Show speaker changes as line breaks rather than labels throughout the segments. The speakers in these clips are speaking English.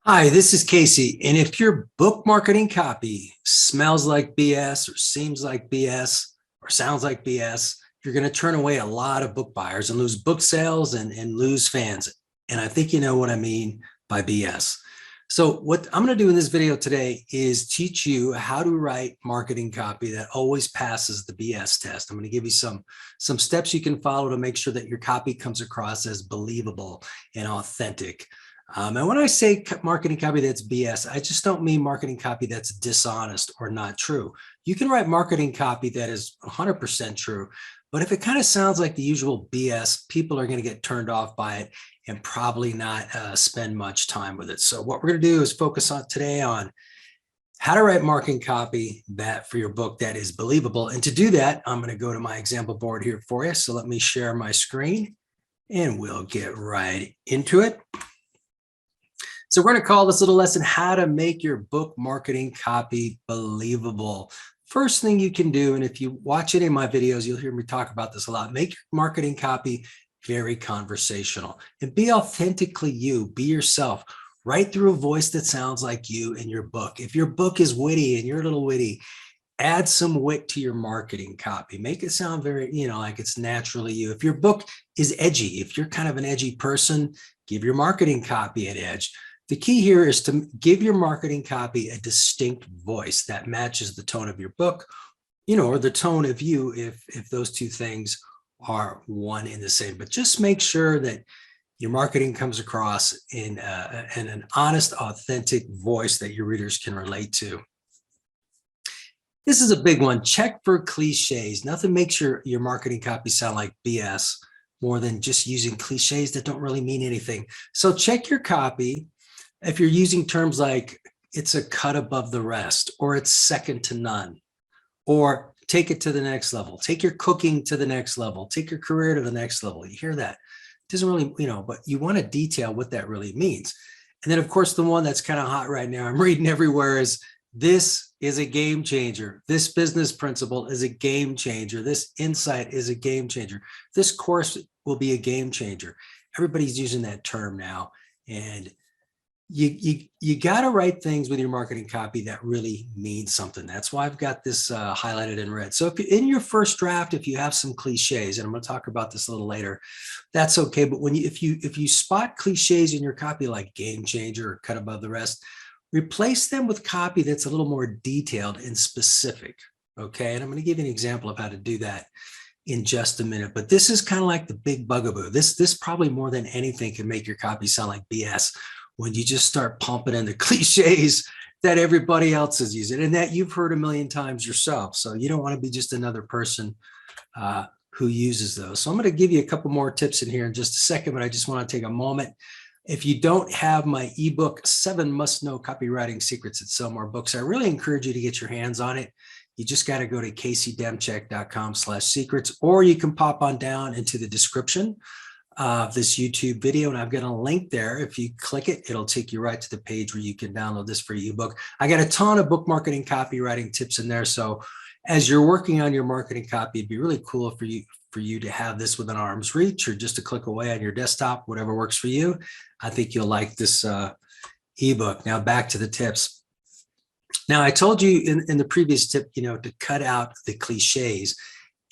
Hi, this is Casey. And if your book marketing copy smells like BS or seems like BS or sounds like BS, you're going to turn away a lot of book buyers and lose book sales and lose fans. And I think you know what I mean by BS. So what I'm going to do in this video today is teach you how to write marketing copy that always passes the BS test. I'm going to give you some steps you can follow to make sure that your copy comes across as believable and authentic. And when I say marketing copy that's BS, I just don't mean marketing copy that's dishonest or not true. You can write marketing copy that is 100% true, but if it kind of sounds like the usual BS, people are going to get turned off by it and probably not spend much time with it. So what we're going to do is focus on today on how to write marketing copy that for your book that is believable. And to do that, I'm going to go to my example board here for you. So let me share my screen and we'll get right into it. So we're going to call this little lesson, how to make your book marketing copy believable. First thing you can do, and if you watch any of my videos, you'll hear me talk about this a lot, make your marketing copy very conversational and be authentically you, be yourself. Write through a voice that sounds like you in your book. If your book is witty and you're a little witty, add some wit to your marketing copy. Make it sound very, like it's naturally you. If your book is edgy, if you're kind of an edgy person, give your marketing copy an edge. The key here is to give your marketing copy a distinct voice that matches the tone of your book, or the tone of you if those two things are one and the same. But just make sure that your marketing comes across in an honest, authentic voice that your readers can relate to. This is a big one. Check for cliches. Nothing makes your marketing copy sound like BS more than just using cliches that don't really mean anything. So check your copy. If you're using terms like it's a cut above the rest, or it's second to none, or take it to the next level, take your cooking to the next level, take your career to the next level. You hear that? It doesn't really, but you want to detail what that really means. And then, of course, the one that's kind of hot right now, I'm reading everywhere, is this is a game changer. This business principle is a game changer. This insight is a game changer. This course will be a game changer. Everybody's using that term now. And you got to write things with your marketing copy that really means something. That's why I've got this highlighted in red. So if in your first draft, if you have some cliches, and I'm going to talk about this a little later, that's okay. But if you spot cliches in your copy like game changer or cut above the rest, replace them with copy that's a little more detailed and specific. Okay, and I'm going to give you an example of how to do that in just a minute. But this is kind of like the big bugaboo. This probably more than anything can make your copy sound like BS. When you just start pumping in the cliches that everybody else is using and that you've heard a million times yourself. So you don't want to be just another person who uses those. So I'm going to give you a couple more tips in here in just a second, but I just want to take a moment. If you don't have my ebook, 7 Must-Know Copywriting Secrets That Sell More Books, I really encourage you to get your hands on it. You just got to go to caseydemcheck.com/secrets, or you can pop on down into the description of this YouTube video, and I've got a link there. If you click it, it'll take you right to the page where you can download this free ebook. I got a ton of book marketing copywriting tips in there. So as you're working on your marketing copy, it'd be really cool for you to have this within arm's reach or just a click away on your desktop, whatever works for you. I think you'll like this ebook. Now back to the tips. Now I told you in the previous tip, to cut out the cliches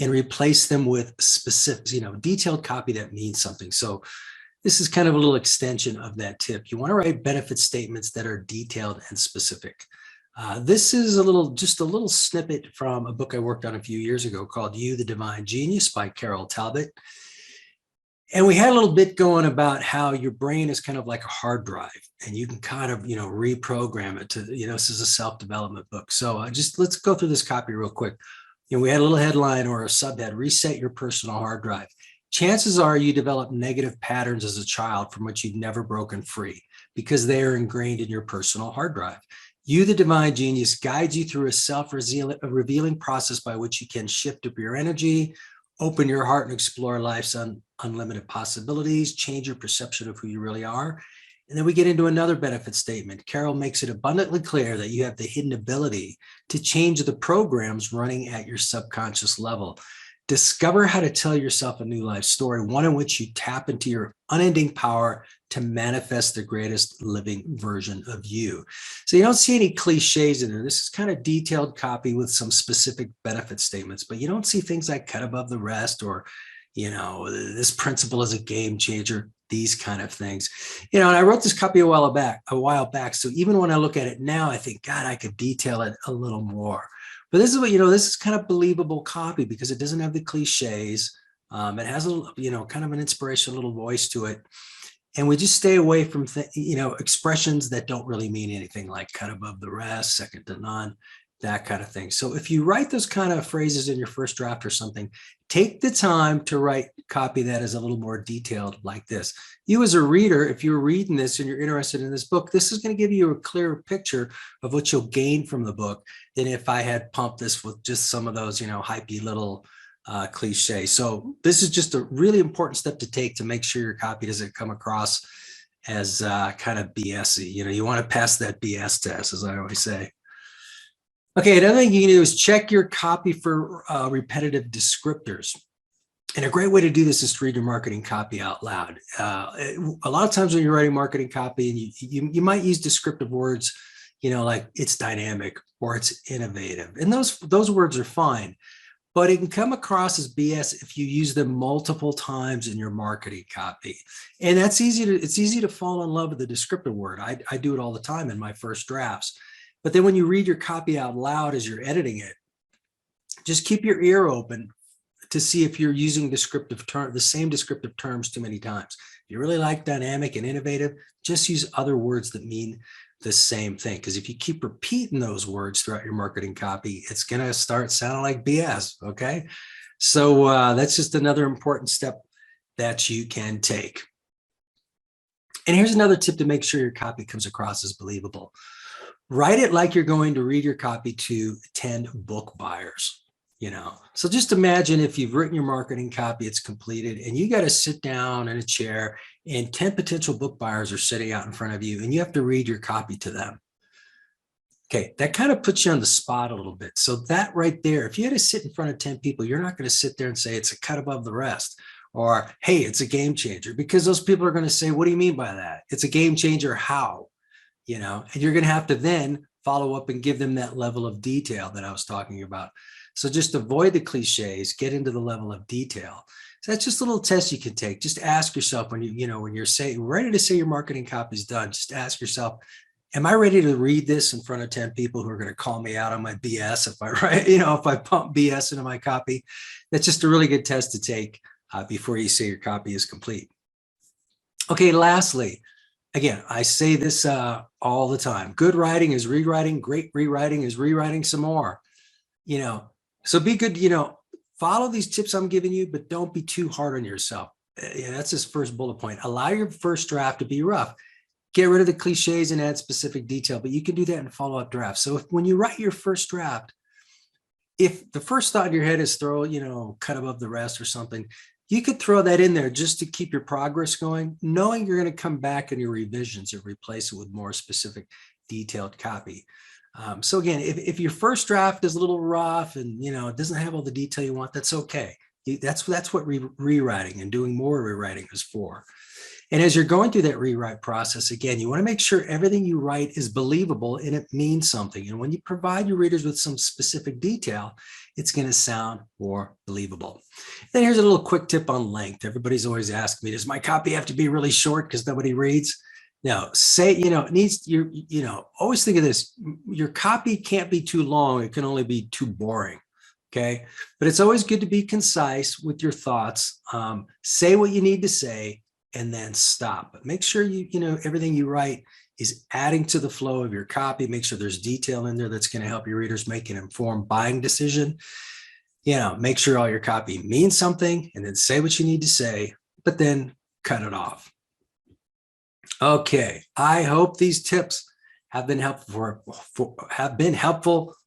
and replace them with specific, detailed copy that means something. So this is kind of a little extension of that tip. You want to write benefit statements that are detailed and specific. This is just a little snippet from a book I worked on a few years ago called You, the Divine Genius by Carol Talbot. And we had a little bit going about how your brain is kind of like a hard drive and you can kind of, reprogram it to, this is a self-development book. So let's go through this copy real quick. We had a little headline or a subhead, reset your personal hard drive. Chances are you develop negative patterns as a child from which you've never broken free because they are ingrained in your personal hard drive. You, the Divine Genius, guides you through a self-revealing process by which you can shift up your energy, open your heart and explore life's unlimited possibilities, change your perception of who you really are. And then we get into another benefit statement. Carol makes it abundantly clear that you have the hidden ability to change the programs running at your subconscious level. Discover how to tell yourself a new life story, one in which you tap into your unending power to manifest the greatest living version of you. So you don't see any cliches in there. This is kind of detailed copy with some specific benefit statements, but you don't see things like cut above the rest or, this principle is a game changer, these kind of things. And I wrote this copy a while back. So even when I look at it now, I think, God, I could detail it a little more. But this is what, this is kind of believable copy because it doesn't have the cliches. It has a little, kind of an inspirational little voice to it. And we just stay away from, expressions that don't really mean anything, like cut above the rest, second to none, that kind of thing. So if you write those kind of phrases in your first draft or something, take the time to write copy that is a little more detailed like this. You as a reader, if you're reading this and you're interested in this book, this is going to give you a clearer picture of what you'll gain from the book than if I had pumped this with just some of those, hypey little cliche. So this is just a really important step to take to make sure your copy doesn't come across as kind of BS-y. You want to pass that BS test, as I always say. Okay, another thing you can do is check your copy for repetitive descriptors. And a great way to do this is to read your marketing copy out loud. A lot of times when you're writing marketing copy, and you might use descriptive words, like it's dynamic or it's innovative. And those words are fine, but it can come across as BS if you use them multiple times in your marketing copy. And it's easy to fall in love with the descriptive word. I do it all the time in my first drafts. But then when you read your copy out loud as you're editing it, just keep your ear open to see if you're using the same descriptive terms too many times. If you really like dynamic and innovative, just use other words that mean the same thing. Because if you keep repeating those words throughout your marketing copy, it's going to start sounding like BS. Okay. So that's just another important step that you can take. And here's another tip to make sure your copy comes across as believable. Write it like you're going to read your copy to 10 book buyers. So just imagine if you've written your marketing copy, it's completed, and you got to sit down in a chair and 10 potential book buyers are sitting out in front of you and you have to read your copy to them. Okay, that kind of puts you on the spot a little bit. So that right there, if you had to sit in front of 10 people, you're not going to sit there and say it's a cut above the rest or, hey, it's a game changer, because those people are going to say, what do you mean by that? It's a game changer. How? And you're going to have to then follow up and give them that level of detail that I was talking about. So just avoid the cliches, get into the level of detail. So that's just a little test you can take. Just ask yourself when when you're ready to say your marketing copy is done, just ask yourself, am I ready to read this in front of 10 people who are going to call me out on my BS if I write, if I pump BS into my copy? That's just a really good test to take before you say your copy is complete. Okay, lastly, again, I say this all the time. Good writing is rewriting. Great rewriting is rewriting some more. So be good, follow these tips I'm giving you, but don't be too hard on yourself. That's his first bullet point. Allow your first draft to be rough. Get rid of the cliches and add specific detail, but you can do that in follow-up drafts. So when you write your first draft, if the first thought in your head is throw, cut above the rest or something, you could throw that in there just to keep your progress going, knowing you're going to come back in your revisions and replace it with more specific, detailed copy. So again, if your first draft is a little rough and it doesn't have all the detail you want, that's okay. That's what rewriting and doing more rewriting is for. And as you're going through that rewrite process, again, you want to make sure everything you write is believable and it means something. And when you provide your readers with some specific detail, it's going to sound more believable. Then here's a little quick tip on length. Everybody's always asked me, does my copy have to be really short because nobody reads? No, it needs, always think of this. Your copy can't be too long. It can only be too boring. Okay. But it's always good to be concise with your thoughts. Say what you need to say and then stop. But make sure everything you write is adding to the flow of your copy. Make sure there's detail in there that's going to help your readers make an informed buying decision. Make sure all your copy means something and then say what you need to say, but then cut it off. Okay, I hope these tips have been helpful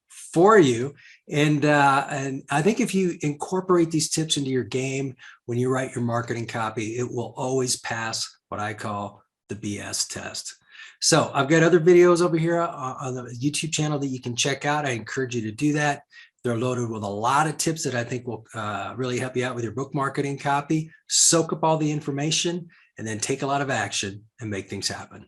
for you. And I think if you incorporate these tips into your game when you write your marketing copy, it will always pass what I call the BS test. So I've got other videos over here on the YouTube channel that you can check out. I encourage you to do that. They're loaded with a lot of tips that I think will really help you out with your book marketing copy. Soak up all the information and then take a lot of action and make things happen.